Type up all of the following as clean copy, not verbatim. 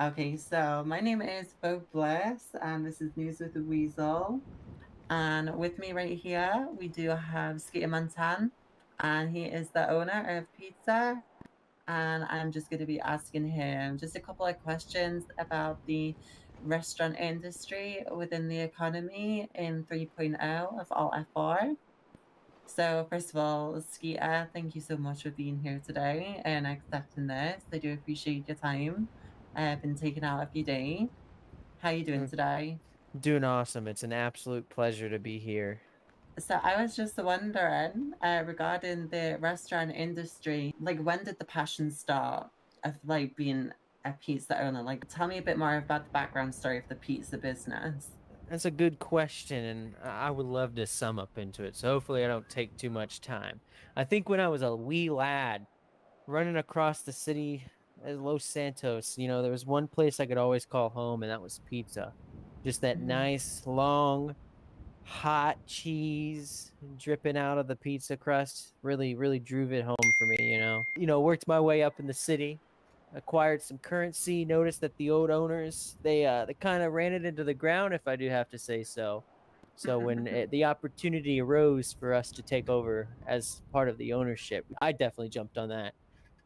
Okay, so my name is Bliss, and this is News with the Weasel. And with me right here, we do have Skeeter Montana, and he is the owner of Pizza. And I'm just going to be asking him just a couple of questions about the restaurant industry within the economy in 3.0 of all FR. So, first of all, Skeeter, thank you so much for being here today and accepting this. I do appreciate your time. I've been taking out a few days. How you doing Mm, today? Doing awesome. It's an absolute pleasure to be here. So I was just wondering, regarding the restaurant industry, like when did the passion start of like being a pizza owner? Like tell me a bit more about the background story of the pizza business. That's a good question, and I would love to sum up into it. So hopefully I don't take too much time. I think when I was a wee lad running across the city as Los Santos, there was one place I could always call home, and that was pizza. Just that Mhm. nice, long, hot cheese dripping out of the pizza crust really drove it home for me, worked my way up in the city, acquired some currency, noticed that the old owners they kind of ran it into the ground, if I do have to say so. So when the opportunity arose for us to take over as part of the ownership, I definitely jumped on that.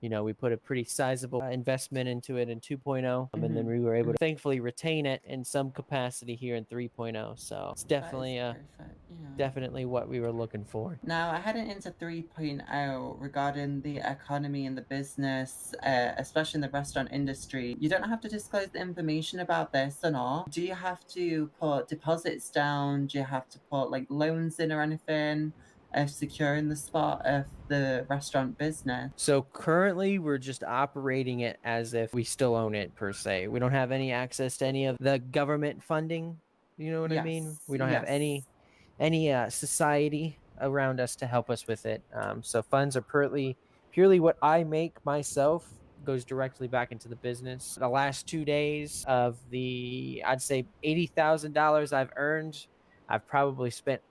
We put a pretty sizable investment into it in 2.0, and then Mhm. we were able to Mhm. thankfully retain it in some capacity here in 3.0. So it's That is definitely perfect. Yeah. definitely what we were looking for. Now, heading into 3.0 regarding the economy and the business, especially in the restaurant industry, you don't have to disclose the information about this or not. Do you have to put deposits down? Do you have to put like loans in or anything of securing the spot of the restaurant business? So currently, we're just operating it as if we still own it per se. We don't have any access to any of the government funding. You know what I mean? Yes, We don't have yes. any society around us to help us with it. So funds are purely what I make myself goes directly back into the business. The last 2 days of the I'd say $80,000 I've earned, I've probably spent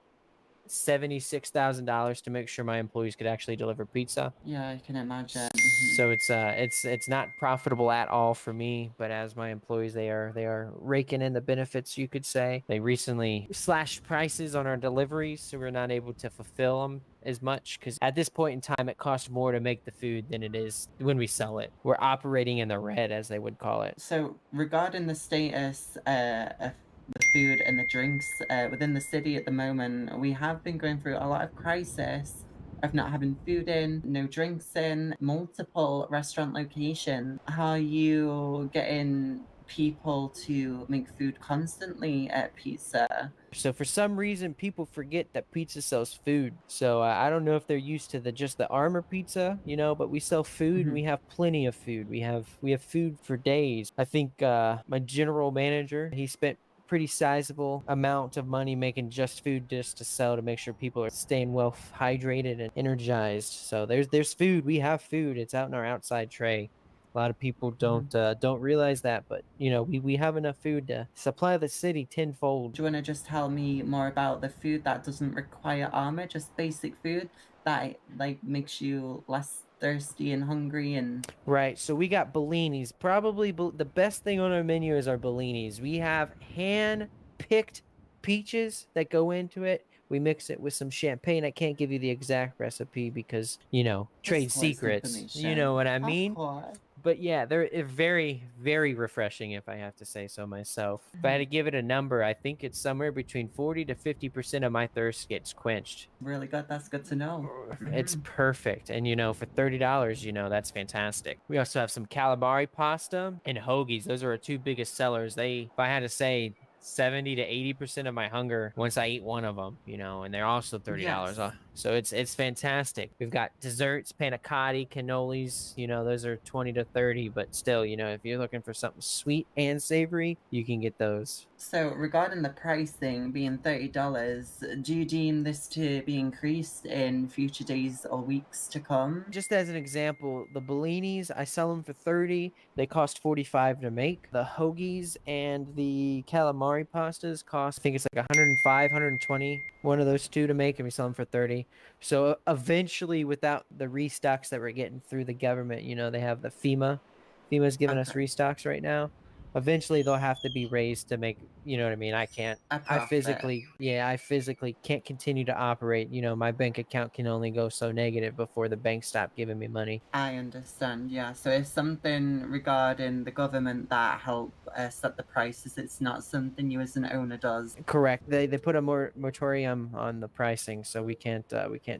$76,000 to make sure my employees could actually deliver pizza. Yeah, I can imagine. Mhm. So it's not profitable at all for me, but as my employees, they are raking in the benefits, you could say. They recently slashed prices on our deliveries, so we're not able to fulfill them as much because at this point in time it costs more to make the food than it is when we sell it. We're operating in the red, as they would call it. So, regarding the status of the food and the drinks within the city at the moment, we have been going through a lot of crisis of not having food in, no drinks in, multiple restaurant locations. How are you getting people to make food constantly at pizza? So for some reason, people forget that pizza sells food. So I don't know if they're used to the just the armor pizza, but we sell food and Mhm. we have plenty of food. We have food for days. I think my general manager, he spent pretty sizable amount of money making just food just to sell to make sure people are staying well hydrated and energized. So there's food. We have food. It's out in our outside tray. A lot of people Mhm. don't realize that, but we have enough food to supply the city tenfold. Do you want to just tell me more about the food that doesn't require armor, just basic food that like makes you less thirsty and hungry and Right. So we got bellinis. Probably the best thing on our menu is our bellinis. We have hand picked peaches that go into it. We mix it with some champagne. I can't give you the exact recipe because, trade disclose secrets. You know information. what I Of mean? course. But yeah, they're very refreshing, if I have to say so myself. If I had to Mhm. give it a number, I think it's somewhere between 40 to 50% of my thirst gets quenched. Really good. That's good to know. It's Mhm. perfect. And for $30, that's fantastic. We also have some calamari pasta and hoagies. Those are our two biggest sellers. If I had to say, 70 to 80% of my hunger once I eat one of them, and they're also $30. Yes. So it's fantastic. We've got desserts, panna cotta, cannolis, those are 20 to 30, but still, if you're looking for something sweet and savory, you can get those. So regarding the pricing being $30, do you deem this to be increased in future days or weeks to come? Just as an example, the bellinis, I sell them for 30. They cost 45 to make. The hoagies and the calamari pastas cost, I think it's like 105, 120, one of those two to make, and we sell them for 30. So eventually, without the restocks that we're getting through the government, they have the FEMA's giving us Okay. restocks right now. eventually they'll have to be raised to make, you know what I mean? I can't, A profit. I physically can't continue to operate. You know, my bank account can only go so negative before the bank stop giving me money. I understand, yeah. So it's something regarding the government that help set the prices. It's not something you as an owner does. Correct. They put a moratorium on the pricing, so we can't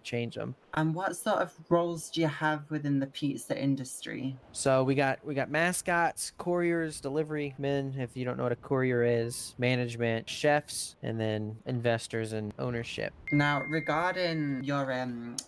change them. And what sort of roles do you have within the pizza industry? So we got mascots, couriers, delivery men, if you don't know what a courier is, management, chefs, and then investors and ownership. Now, regarding your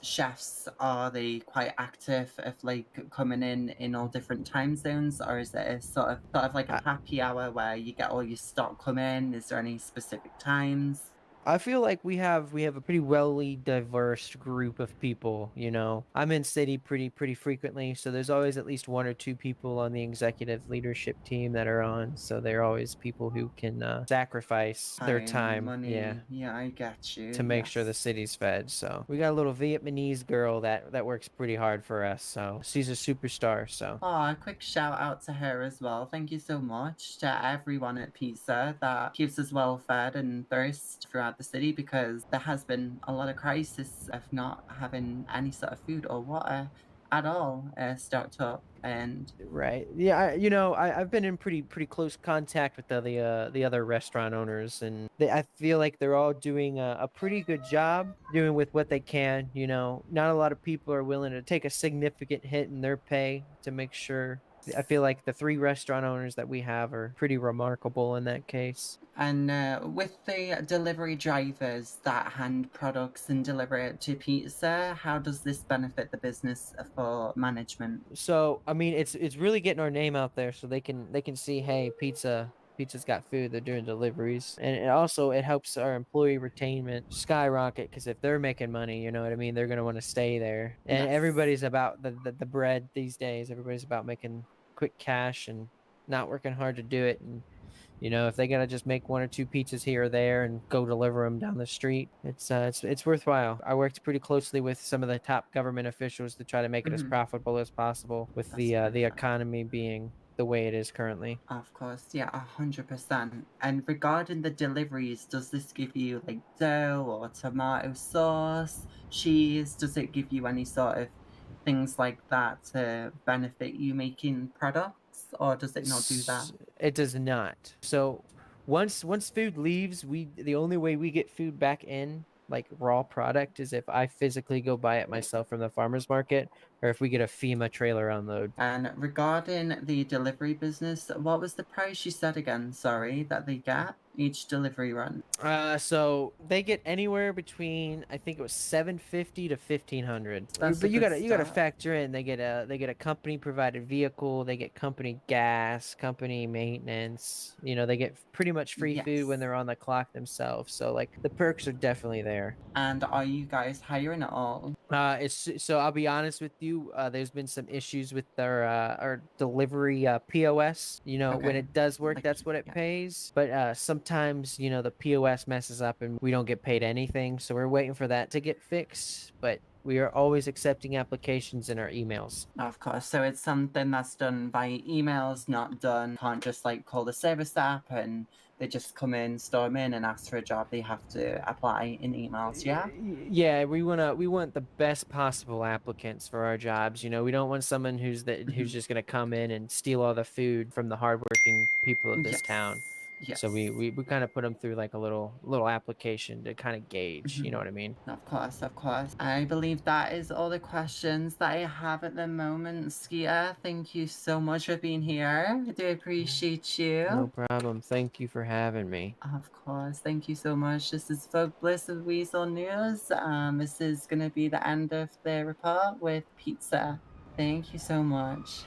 chefs, are they quite active if like coming in all different time zones, or is it a sort of like a I, happy hour where you get all your stock come in? Is there any specific times? I feel like we have a pretty wellly diverse group of people, you know. I'm in city pretty frequently, so there's always at least one or two people on the executive leadership team that are on, so they're always people who can sacrifice their Time, time, yeah, money. Yeah, I get you. to make sure the Yes. city's fed. So we got a little Vietnamese girl that works pretty hard for us. So she's a superstar. So Oh, a quick shout out to her as well. Thank you so much to everyone at Pizza that keeps us well fed and thirst throughout the city, because there has been a lot of crisis of not having any sort of food or water at all stocked up. And right, yeah, you know, I've been in pretty close contact with the other restaurant owners, and I feel like they're all doing a pretty good job doing with what they can. You know, not a lot of people are willing to take a significant hit in their pay to make sure. I feel like the three restaurant owners that we have are pretty remarkable in that case. with the delivery drivers that hand products and deliver it to Pizza, how does this benefit the business for management? So I mean, it's really getting our name out there so they can see, hey, pizza's got food, they're doing deliveries, and it helps our employee retainment skyrocket because if they're making money, you know what I mean, they're gonna want to stay there. And Yes. everybody's about the bread these days. Everybody's about making quick cash and not working hard to do it. And you know, if they gotta just make one or two pizzas here or there and go deliver them down the street, it's worthwhile. I worked pretty closely with some of the top government officials to try to make it as Hmm. profitable as possible with That's the perfect. economy being the way it is currently. Of course, yeah, 100%. And regarding the deliveries, does this give you like dough or tomato sauce, cheese? Does it give you any sort of things like that to benefit you making products, or does it not do that? It does not. So once food leaves, we the only way we get food back in, like raw product, is if I physically go buy it myself from the farmers market, or if we get a FEMA trailer unload. And regarding the delivery business, what was the price you said again? Sorry, that they get each delivery run? So they get anywhere between, I think it was 750 to 1500. That's a But good you gotta start. factor in they get a company provided vehicle, they get company gas, company maintenance. You know, they get pretty much free food when Yes. they're on the clock themselves. So like the perks are definitely there. And are you guys hiring at all? It's so I'll be honest with you. There's been some issues with our delivery POS. You know, when Okay. it does work, Like, that's what it yeah. pays. But sometimes, you know, the POS messes up and we don't get paid anything. So we're waiting for that to get fixed. But we are always accepting applications in our emails. Of course. So it's something that's done by emails, not done. Can't just like call the service app and they just come in, storm in, and ask for a job. They have to apply in emails. Yeah. Yeah, we want the best possible applicants for our jobs. You know, we don't want someone who's Mhm. just gonna come in and steal all the food from the hardworking people of this Yes. town. So Yes. we kind of put them through like a little application to kind of gauge. You know Mhm. what I mean? Of course, of course. I believe that is all the questions that I have at the moment, Skeeter. Thank you so much for being here. I do appreciate No you. problem. Thank you for having me. Of course. Thank you so much. This is Folk Bliss of Weasel News. This is going to be the end of the report with pizza. Thank you so much.